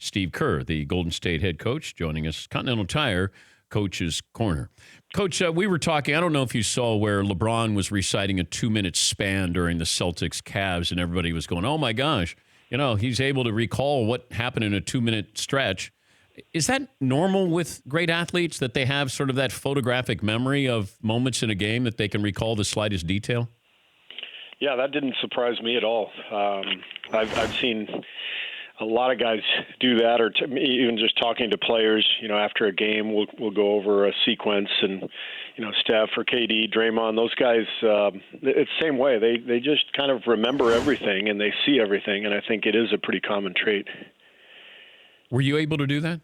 Steve Kerr, the Golden State head coach, joining us, Continental Tire Coach's Corner. Coach, we were talking, I don't know if you saw where LeBron was reciting a 2-minute span during the Celtics-Cavs, and everybody was going, oh, my gosh, he's able to recall what happened in a 2-minute stretch. Is that normal with great athletes, that they have sort of that photographic memory of moments in a game that they can recall the slightest detail? Yeah, that didn't surprise me at all. I've seen a lot of guys do that, or even just talking to players. After a game, we'll go over a sequence, and Steph or KD, Draymond, those guys. It's the same way. They just kind of remember everything and they see everything, and I think it is a pretty common trait. Were you able to do that?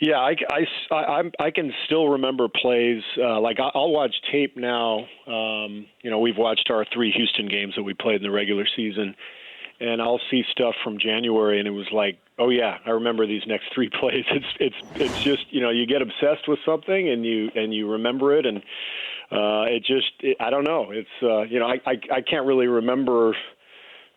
Yeah, I can still remember plays. Like I'll watch tape now. We've watched our 3 Houston games that we played in the regular season, and I'll see stuff from January, and it was like, oh yeah, I remember these next 3 plays. It's just you get obsessed with something and you remember it, and I don't know. It's I can't really remember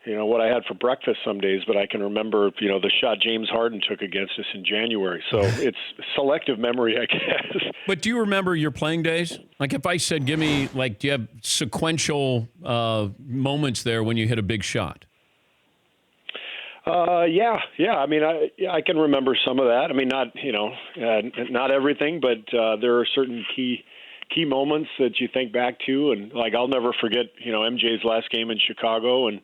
what I had for breakfast some days, but I can remember, the shot James Harden took against us in January. So it's selective memory, I guess. But do you remember your playing days? Like if I said, give me, do you have sequential moments there when you hit a big shot? Yeah. I mean, I can remember some of that. I mean, not everything, but there are certain key moments that you think back to, and I'll never forget, MJ's last game in Chicago, and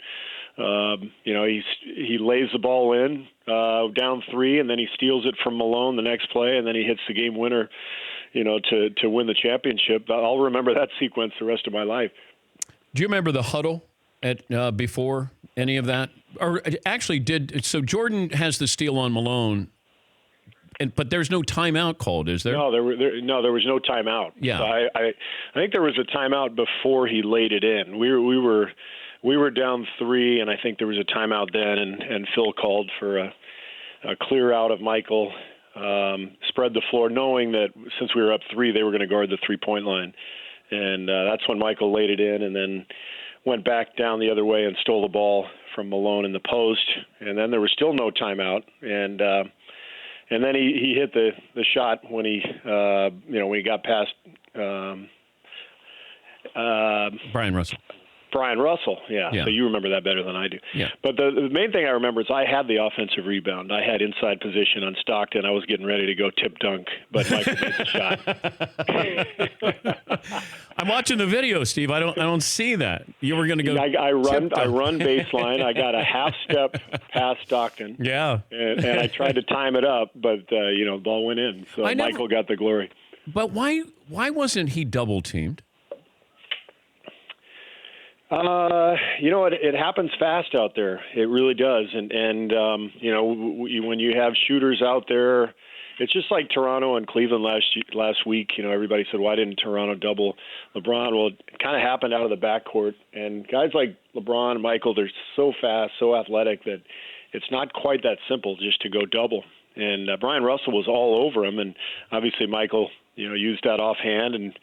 he lays the ball in down 3, and then he steals it from Malone the next play, and then he hits the game winner, to win the championship. I'll remember that sequence the rest of my life. Do you remember the huddle at before any of that? Or actually, so Jordan has the steal on Malone. But there's no timeout called, is there? No, there was no timeout. Yeah, so I think there was a timeout before he laid it in. We were down 3, and I think there was a timeout then, and Phil called for a clear out of Michael, spread the floor, knowing that since we were up 3, they were going to guard the 3-point line, and that's when Michael laid it in, and then went back down the other way and stole the ball from Malone in the post, and then there was still no timeout, and then he hit the shot when when he got past Brian Russell. Brian Russell, yeah. So you remember that better than I do. Yeah. But the main thing I remember is I had the offensive rebound. I had inside position on Stockton. I was getting ready to go tip dunk, but Michael made the shot. I'm watching the video, Steve. I don't see that. You were going to go. I run baseline. I got a half step past Stockton. Yeah. And I tried to time it up, but the ball went in. So Michael got the glory. But why wasn't he double teamed? It happens fast out there. It really does. And when you have shooters out there, it's just like Toronto and Cleveland last week. Everybody said, why didn't Toronto double LeBron? Well, it kind of happened out of the backcourt. And guys like LeBron and Michael, they're so fast, so athletic that it's not quite that simple just to go double. And Brian Russell was all over him. And obviously Michael, used that offhand and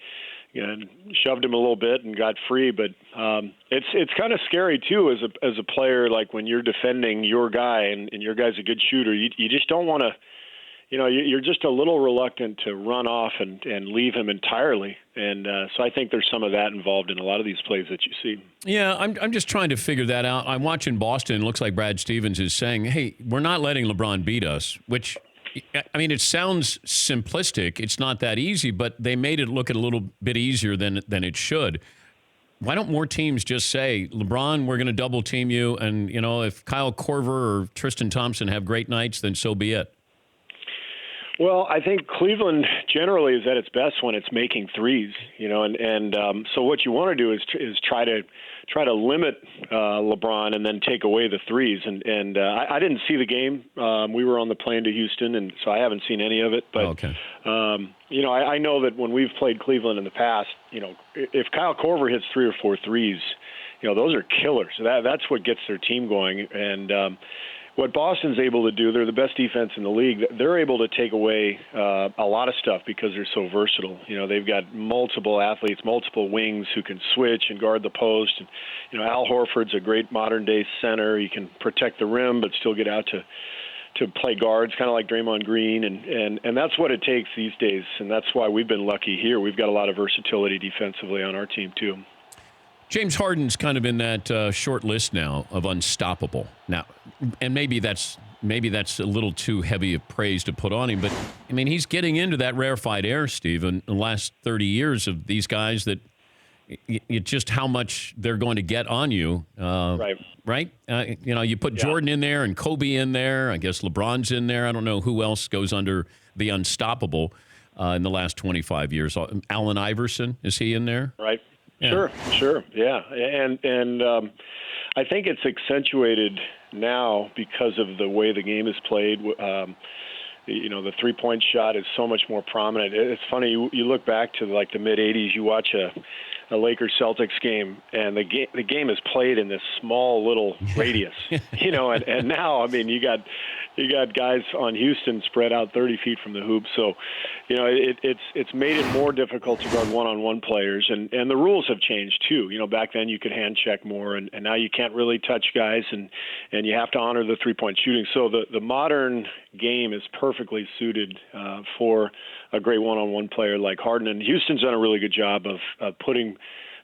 shoved him a little bit and got free, but it's kind of scary too as a player. Like when you're defending your guy and your guy's a good shooter, you just don't want to. You're just a little reluctant to run off and leave him entirely, and so I think there's some of that involved in a lot of these plays that you see. Yeah, I'm just trying to figure that out. I'm watching Boston. It looks like Brad Stevens is saying, "Hey, we're not letting LeBron beat us," which. I mean, it sounds simplistic. It's not that easy, but they made it look a little bit easier than it should. Why don't more teams just say, LeBron, we're going to double team you, and if Kyle Korver or Tristan Thompson have great nights, then so be it. Well, I think Cleveland generally is at its best when it's making threes, so what you want to do is try to limit LeBron and then take away the threes. And I didn't see the game. We were on the plane to Houston, and so I haven't seen any of it. But okay. I know that when we've played Cleveland in the past, if Kyle Korver hits 3 or 4 threes, those are killers. That's what gets their team going. And what Boston's able to do, they're the best defense in the league. They're able to take away a lot of stuff because they're so versatile. They've got multiple athletes, multiple wings who can switch and guard the post. And, Al Horford's a great modern-day center. He can protect the rim but still get out to to play guards, kind of like Draymond Green, and that's what it takes these days, and that's why we've been lucky here. We've got a lot of versatility defensively on our team too. James Harden's kind of in that short list now of unstoppable. Now, and maybe that's a little too heavy of praise to put on him, but I mean, he's getting into that rarefied air, Steve, in the last 30 years of these guys that just how much they're going to get on you. Right? You put Jordan in there and Kobe in there. I guess LeBron's in there. I don't know who else goes under the unstoppable in the last 25 years. Allen Iverson, is he in there? Right. Yeah. Sure. Yeah. And I think it's accentuated now because of the way the game is played. The three-point shot is so much more prominent. It's funny, you look back to like the mid-'80s, you watch a Lakers-Celtics game, and the game is played in this small little radius, and now, I mean, you got guys on Houston spread out 30 feet from the hoop. So, it's made it more difficult to guard one-on-one players, and the rules have changed too. Back then you could hand check more, and now you can't really touch guys, and you have to honor the three-point shooting. So the modern game is perfectly suited for a great one-on-one player like Harden, and Houston's done a really good job of putting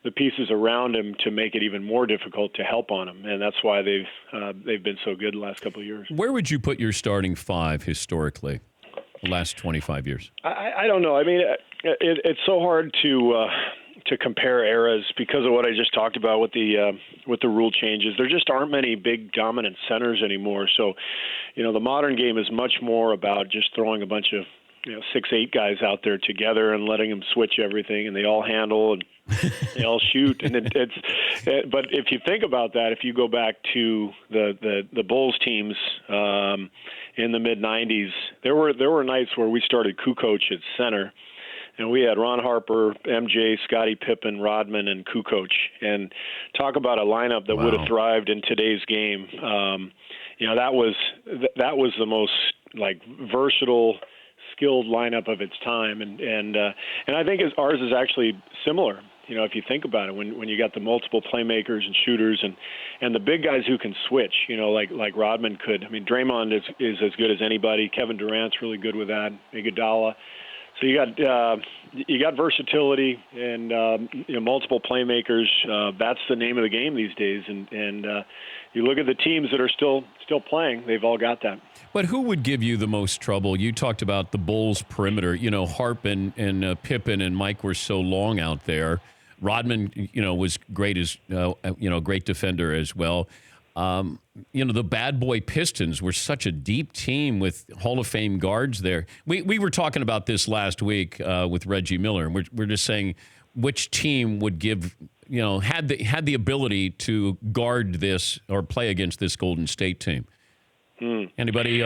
the pieces around him to make it even more difficult to help on him, and that's why they've been so good the last couple of years. Where would you put your starting five historically, the last 25 years? I don't know. I mean, it's so hard to compare eras because of what I just talked about with the rule changes. There just aren't many big dominant centers anymore. So, the modern game is much more about just throwing a bunch of 6'8" guys out there together and letting them switch everything, and they all handle and they all shoot. And but if you think about that, if you go back to the Bulls teams in the mid '90s, there were nights where we started Kukoc at center, and we had Ron Harper, MJ, Scottie Pippen, Rodman, and Kukoc. And talk about a lineup that would have thrived in today's game. That was the most versatile, skilled lineup of its time, and I think ours is actually similar. If you think about it, when you got the multiple playmakers and shooters and the big guys who can switch, like Rodman could. I mean, Draymond is as good as anybody. Kevin Durant's really good with that. Iguodala. So you got versatility and multiple playmakers. That's the name of the game these days. And you look at the teams that are still playing; they've all got that. But who would give you the most trouble? You talked about the Bulls perimeter. Harp and Pippen and Mike were so long out there. Rodman, was great as great defender as well. The bad boy Pistons were such a deep team with Hall of Fame guards there. We were talking about this last week with Reggie Miller, and we're just saying which team would give had the ability to guard this or play against this Golden State team. Anybody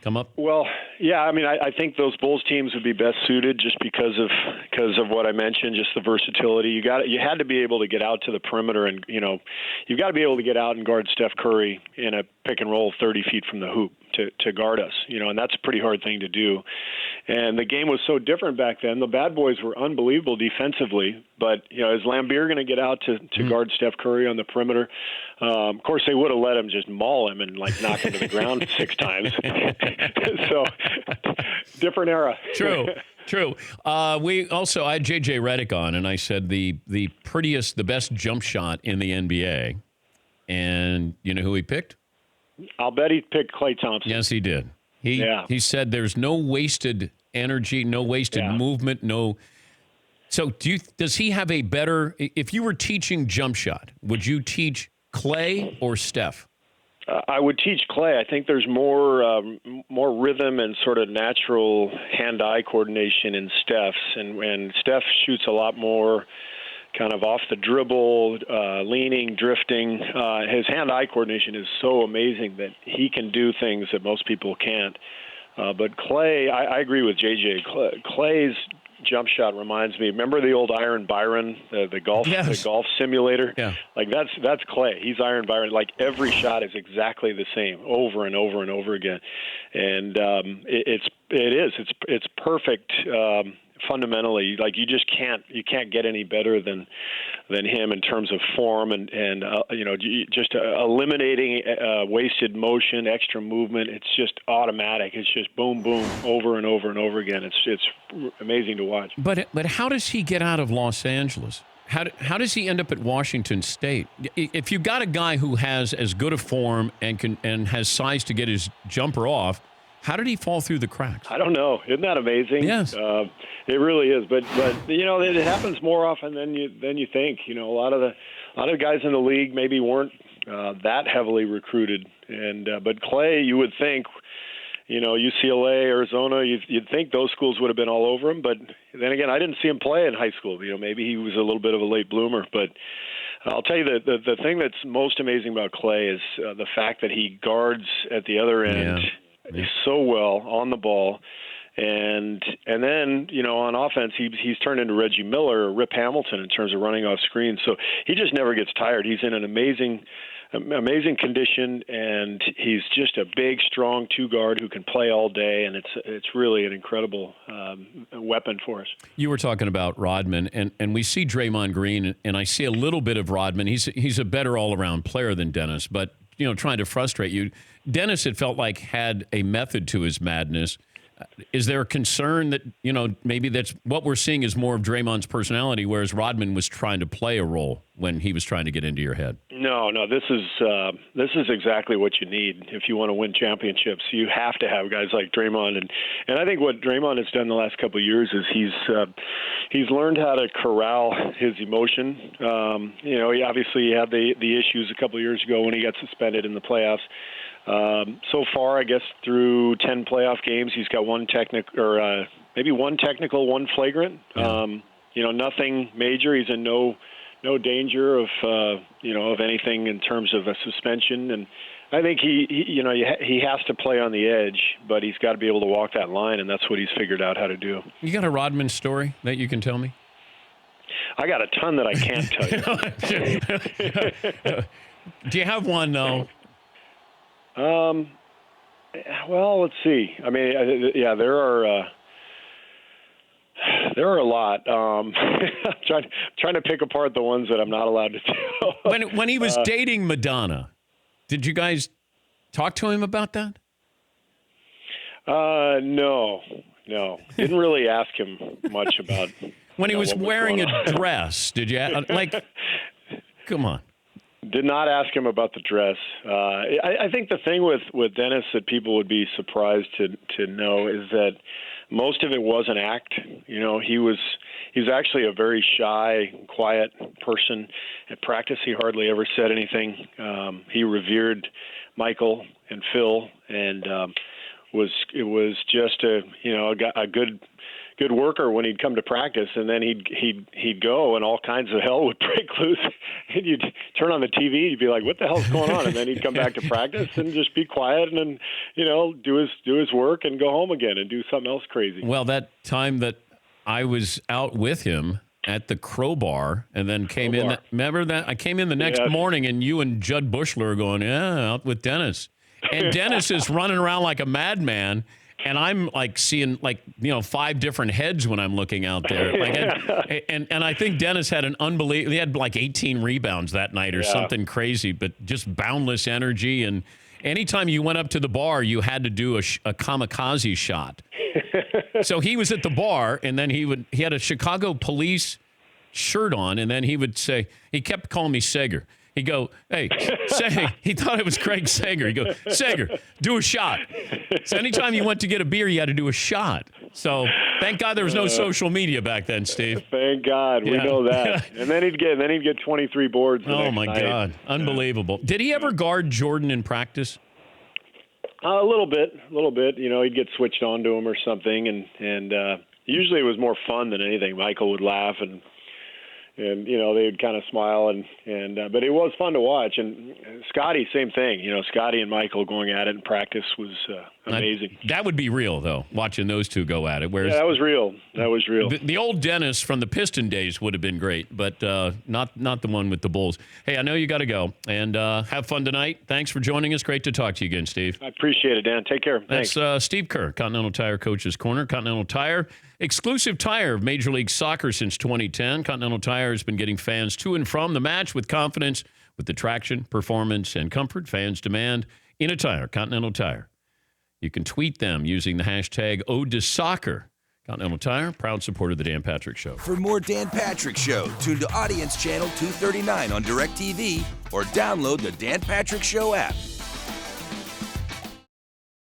come up? Well, yeah. I mean, I think those Bulls teams would be best suited just because of what I mentioned, just the versatility. You had to be able to get out to the perimeter, and you've got to be able to get out and guard Steph Curry in a pick and roll 30 feet from the hoop to guard us. And that's a pretty hard thing to do. And the game was so different back then. The bad boys were unbelievable defensively, but is Lambeer going to get out to guard Steph Curry on the perimeter? Of course, they would have let him just maul him and knock him to the ground 6 times. So, different era. True. I had J.J. Redick on, and I said the best jump shot in the NBA. And you know who he picked? I'll bet he picked Klay Thompson. Yes, he did. He said there's no wasted energy, no wasted movement, no. So does he have a better? If you were teaching jump shot, would you teach Klay or Steph? I would teach Klay. I think there's more rhythm and sort of natural hand-eye coordination in Steph's, and Steph shoots a lot more kind of off the dribble, leaning, drifting. His hand-eye coordination is so amazing that he can do things that most people can't. But Klay, I agree with JJ. Klay's jump shot reminds me. Remember the old Iron Byron, the golf simulator? Yeah. That's Klay. He's Iron Byron. Every shot is exactly the same, over and over and over again. And it's perfect fundamentally, like you can't get any better than him in terms of form and just eliminating wasted motion, extra movement. It's just automatic. It's just boom, boom, over and over and over again. It's amazing to watch. But how does he get out of Los Angeles? How does he end up at Washington State? If you've got a guy who has as good a form and has size to get his jumper off, how did he fall through the cracks? I don't know. Isn't that amazing? Yes. It really is. But it happens more often than you think. A lot of the guys in the league maybe weren't that heavily recruited, but Klay, you would think. UCLA, Arizona, you'd think those schools would have been all over him. But then again, I didn't see him play in high school. Maybe he was a little bit of a late bloomer. But I'll tell you the thing that's most amazing about Klay is the fact that he guards at the other end so well on the ball. And then, on offense, he's turned into Reggie Miller or Rip Hamilton in terms of running off screens. So he just never gets tired. He's in an amazing condition, and he's just a big, strong two-guard who can play all day, and it's really an incredible weapon for us. You were talking about Rodman, and we see Draymond Green, and I see a little bit of Rodman. He's a better all-around player than Dennis, but, trying to frustrate you. Dennis, it felt like, had a method to his madness. Is there a concern that, maybe that's what we're seeing is more of Draymond's personality, whereas Rodman was trying to play a role when he was trying to get into your head? No, this is exactly what you need if you want to win championships. You have to have guys like Draymond, and I think what Draymond has done the last couple of years is he's learned how to corral his emotion. He obviously had the issues a couple of years ago when he got suspended in the playoffs. So far, I guess through 10 playoff games, he's got one maybe one technical, one flagrant. Nothing major. He's in no danger of anything in terms of a suspension. And I think he has to play on the edge, but he's got to be able to walk that line, and that's what he's figured out how to do. You got a Rodman story that you can tell me? I got a ton that I can't tell you. Do you have one, though? Well, let's see. I mean, there are a lot. Trying to pick apart the ones that I'm not allowed to tell. When he was dating Madonna, did you guys talk to him about that? No. Didn't really ask him much about. When he was wearing a dress, did you come on? Did not ask him about the dress. I think the thing with Dennis that people would be surprised to know is that most of it was an act. He's actually a very shy, quiet person. At practice, he hardly ever said anything. He revered Michael and Phil, and it was just a good worker when he'd come to practice, and then he'd go, and all kinds of hell would break loose. And you'd turn on the TV, you'd be like, "What the hell's going on?" And then he'd come back to practice and just be quiet, and then do his work and go home again and do something else crazy. Well, that time that I was out with him at the Crowbar, and then came in. Remember that? I came in the next morning, and you and Judd Bushler are going, out with Dennis, and Dennis is running around like a madman. And I'm like seeing 5 different heads when I'm looking out there. And I think Dennis had he had like 18 rebounds that night or something crazy, but just boundless energy. And anytime you went up to the bar, you had to do a kamikaze shot. So he was at the bar, and then he had a Chicago police shirt on, and then he would say, he kept calling me Sager. He'd go, "Hey, he thought it was Craig Sager. He'd go, "Sager, do a shot." So anytime you went to get a beer, you had to do a shot. So thank God there was no social media back then, Steve. Thank God. We know that. And then he'd get 23 boards the next night. God. Unbelievable. Did he ever guard Jordan in practice? A little bit. He'd get switched on to him or something, and usually it was more fun than anything. Michael would laugh and and they would kind of smile, but it was fun to watch. And Scotty, same thing. Scotty and Michael going at it in practice was amazing. That would be real, though, watching those two go at it. Whereas that was real. The old Dennis from the Piston days would have been great, but not the one with the Bulls. Hey, I know you got to go, and have fun tonight. Thanks for joining us. Great to talk to you again, Steve. I appreciate it, Dan. Take care. Thanks. That's Steve Kerr, Continental Tire Coach's Corner. Continental Tire, exclusive tire of Major League Soccer since 2010. Continental Tire has been getting fans to and from the match with confidence, with the traction, performance, and comfort fans demand in a tire. Continental Tire. You can tweet them using the hashtag #OdeToSoccer. Continental Tire, proud supporter of the Dan Patrick Show. For more Dan Patrick Show, tune to Audience Channel 239 on DirecTV or download the Dan Patrick Show app.